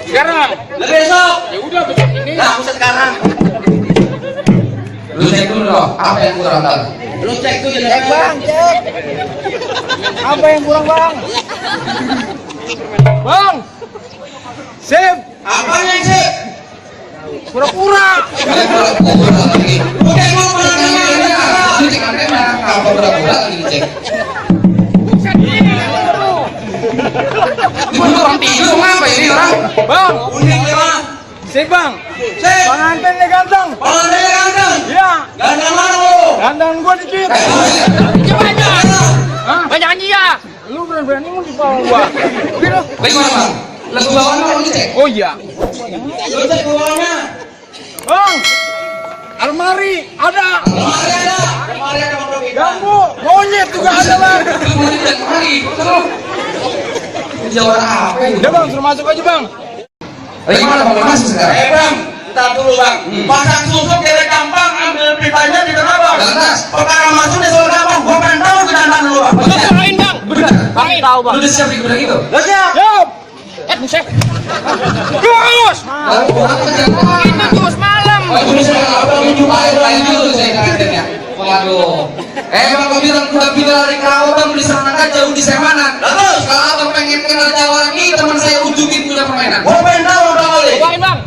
Sekarang. Besok. Ya udah besok ini. Nah, aku sekarang. Lu cek dulu dong, apa yang kurang ntar? Lu cek tuh jadi Cek bang, cek. Apa yang kurang bang? Bang, sip. apa yang sih? Pura-pura. Udah ngomong Cek antena, apa pura-pura lagi dicek? Ini orang tidur ngapa ini orang? Bang, Unik bang. sip bang. Sip. Pengantinnya ganteng. Pengantinnya ganteng. Iya. Ganteng mana lu? Ganteng gua dikit. Banyak. Banyak dia. Lu berani mau dibawa gua. Gitu. Bagaimana bang? Lagu bawahnya mau dicek? Oh iya. Lu cek bawahnya. Bang, almari ada. Kemari ada. Kemari ada Bang Robi. Jambu, monyet juga ada bang. Lu mau dicek kemari? Terus? Jawab apa ini? Udah bang, suruh masuk aja bang. Bagaimana bang? Masuk sekarang? Bang, ntar dulu bang. Pasang susuk kira gampang, ambil pitanya di tengah bang. Lantas? Perkara masuk di soal gampang, gua pengen tahu kedandan dulu bang. Lain bang. Benar? Bang tahu bang. Lu udah siap dikuda gitu? Lo siap? Siap. Buset. Terus. Lalu apa jangan? Kita terus malam. Oh, itu bisa apa menjumpai lain dulu saya kagetnya. Waduh. Bang, kau bilang kuda bilang dari Kerawang bang di sana kan jauh di mana? Terus? Kalau abang pengen kenal Jawa lagi, teman saya ujungin punya permainan. Gua pengen tahu udah kali. Bawain bang.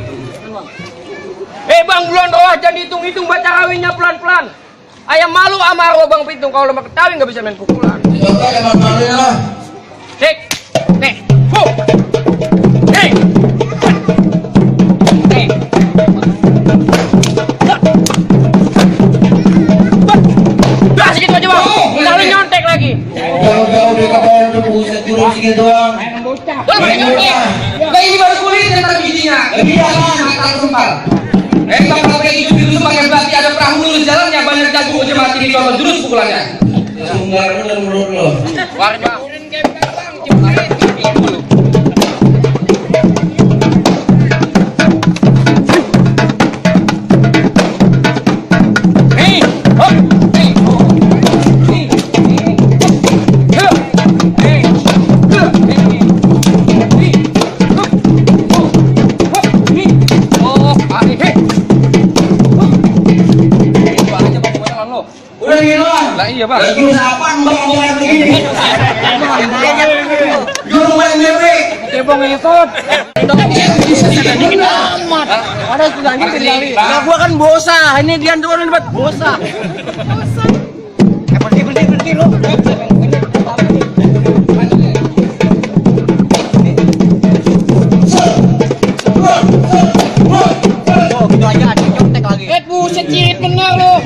Bang bulan doa jangan hitung-hitung baca kawinnya pelan-pelan. Ayam malu sama arwah bang Pitung kalau lemah ketawi nggak bisa main pukulan. Oke, emang malu ya. Cek. Nih. Fu. Nih. Nih. Dah segitu aja bang. Lalu nyontek lagi. Jauh-jauh di kapal udah buset jurus segitu doang. Boleh pakai nyontek. Nah ini baru kulit yang ntar bijinya. Iya, Bang. Kalau sempal. Bang kalau kayak gitu itu pakai berarti ada perahu lurus jalannya banyak jagung aja mati di bawah jurus pukulannya. Sunggar bener menurut lo. Warin bang. Nih. Hop. Nih. Nih. Hop. Nih. Hop. Nih. Hop. Hop. Nih. Oh, hei. Aja bang kemana lo? Udah gini bang. Lah iya bang. Lagi usapan bang mulai begini. Juru main bebek. Cebong ngetot. Ada sudah gitu kali. Nah, gua kan bosa. Ini dia turunin buat bosa. Berhenti lu. Oh, gitu aja nyontek lagi. Buset cirit bener lo.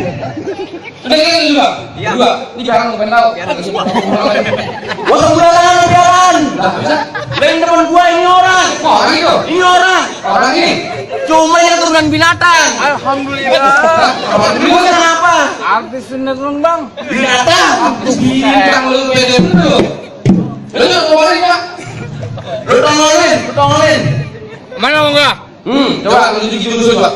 Udah kan juga? Iya. Dua. Ini jarang lu pengen tahu. Gua kebetulan jalan. Lah bisa? Lain teman gua ini orang. Orang itu. Ini orang. Orang ini. Cuma yang turunan binatang. Alhamdulillah. Lu kenapa? Artis sinetron bang. Binatang. Bintang lu beda dulu. Lu keluarin pak. Lu tongolin. Mana mau enggak? Coba lu tunjukin dulu coba.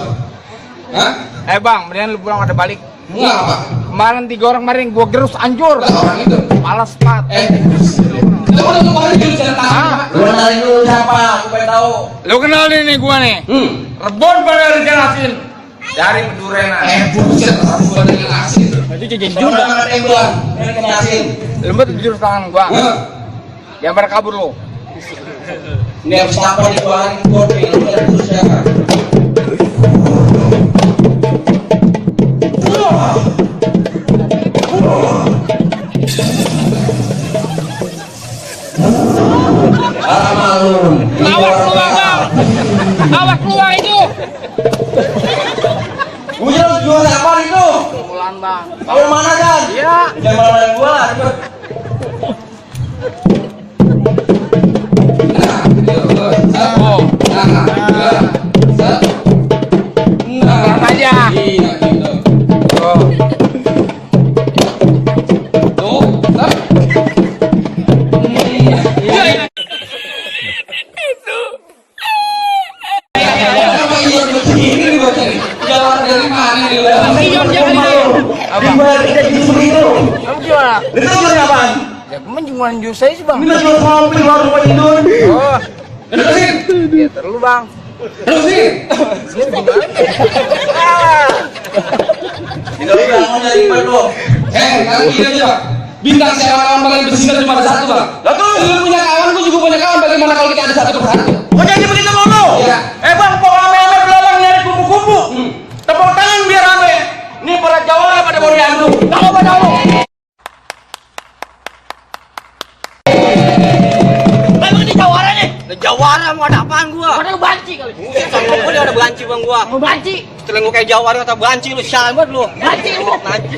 Hah? Bang, mendingan lu pulang ada balik. Enggak apa? Kemarin 3 orang kemarin gua gerus hancur. Lah orang itu. Malas pat. Lu udah kemarin jurus jalan tangan. Lu kenalin dulu siapa? Aku pengen tahu. Lu kenal nih gua nih. Rebon pada dijelasin dari Pedurena. Buset, orang gua dengan asin. Itu jajan Juga juga. banget yang gua. Ini kenyasin. Lembut jurus tangan gua. Yang pada kabur lu. Ini habis apa dikeluarin gua nih? Lu lihat dulu siapa? Awas keluar bang. Awas keluar itu. Bujang jual apa itu? Pulang bang. Tahu mana kan? Iya. Jangan malah gua lah. Oh. Pulang aja. Oh. Dari mana nih? Dibayar kita di itu. Kamu gimana? Itu jual apa? Ya, cuma jualan jus saya sih bang. Ini jual kopi baru Pak Indun. Oh. Terusin. Ya terlalu bang. Terusin. Tidak udah mau jadi perlu. Sekarang gini aja Bang. Bintang siapa kawan paling bersinar cuma ada satu Bang. Lah tuh, Lu punya kawan, gua juga punya kawan. Bagaimana kalau kita ada satu persatu? kok jadi begitu dulu? Iya. Bang, kok rame-rame belalang nyari kupu-kupu? Tepuk tangan biar rame. Ini para jawara pada mau diadu. Tahu pada lu. Bang, ini jawara nih. Jawara mau ada apaan gua? Padahal banci kali. Sama gua ada banci bang gua. Mau banci. Setelah gua kayak jawara kata banci lu sial banget lu. Banci lu. Banci.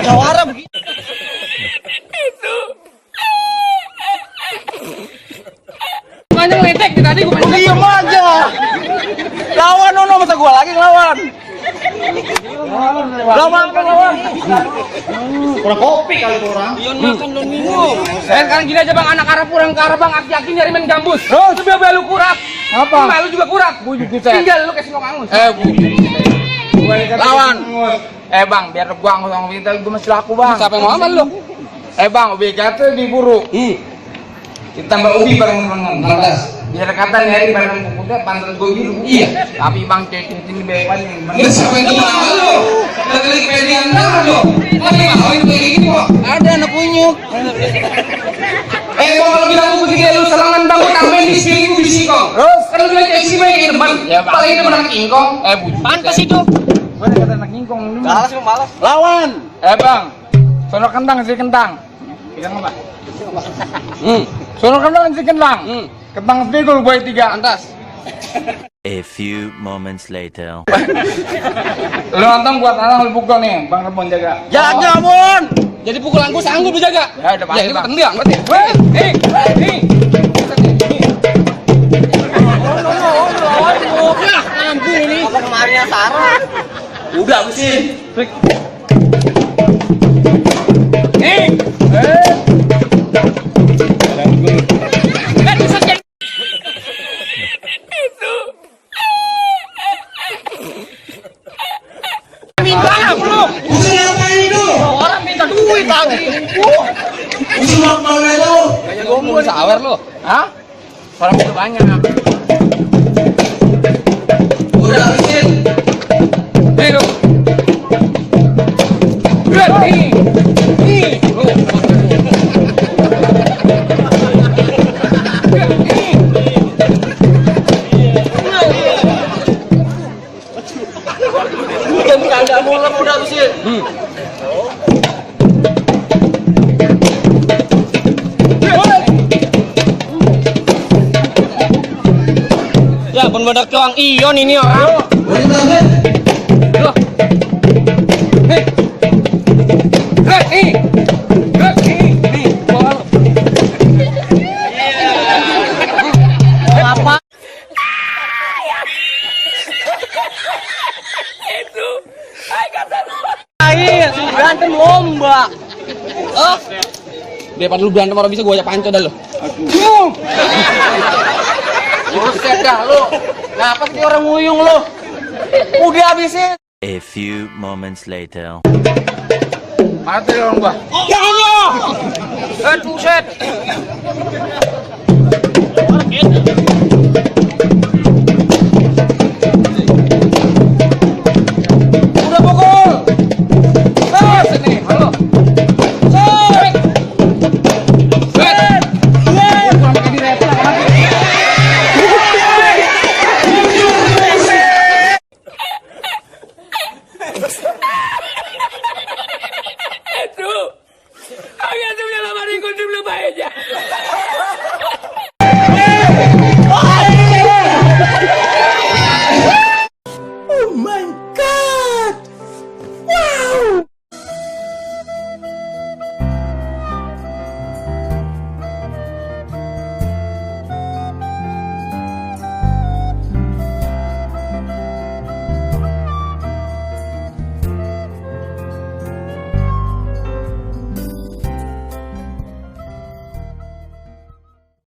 Jawara begitu. Banyak letek tadi gua main. Diam aja. Lawan Nono masa gua lagi ngelawan. Lawan kan lawan. Kurang kopi kali tuh orang. Ion makan dan minum. Sekarang gini aja bang, anak Arab kurang ke Arab bang, aki-aki nyari main gambus. Terus biar lu kurap. Apa? Malu juga kurang. Tinggal lu kayak singkong angus. Lawan. Bang, biar gua ngomong kita gua masih laku bang. Siapa yang mau sama lu? Bang, ubi kata diburu. Ditambah ubi bareng-bareng. 16. Biar kata nyari bareng kuda pantat gua biru. Iya. Tapi bang cincin beban yang Enggak siapa yang kenal lu? Lagi kepedean nama lu. Lagi mau itu kayak gini kok. ada anak kunyuk. Bang kalau bilang aku begini lu serangan bang gua tambahin di sini gua bisi kok. Terus Kan lu bilang kayak sini main di depan. Ya, Bang. Paling itu menang ingkong. bujuk. Pantas itu. Gua ada kata anak ngingkong dulu. Malas lu malas. Lawan. Bang. Sono kentang si kentang. Bilang apa? Sono kentang si kentang. Kentang spigul buat 3 antas. A few moments later. Lu nonton buat anak lu pukul nih, Bang Rebon jaga. Jaga Mon. Jadi pukulan gua sanggup dijaga. Ya udah pasti. Ya, ini Bang. tendang berarti. Nih. Ampun ini. Apa kemarinnya Sarah? Udah habisin. Minta belum? Usul ngapain itu? Orang minta duit lagi. Usul mau itu. Kayak gombol sawer lu. Hah? Orang itu banyak. Udah habisin. Nih lu. Nih. Lu. Udah bercanda mulu udah habisin. Ya benar-benar keong Ion ini orang. Boleh banget. Loh. Nih. Nih. Bawa lu. Apa? Air, berantem lomba. Oh. Daripada lu berantem orang bisa gua ajak panco dah lu. Buset dah lu. Kenapa sih orang nguyung lu? Udah habisin. A few moments later. Mana tadi orang gua? Ya Allah. Buset.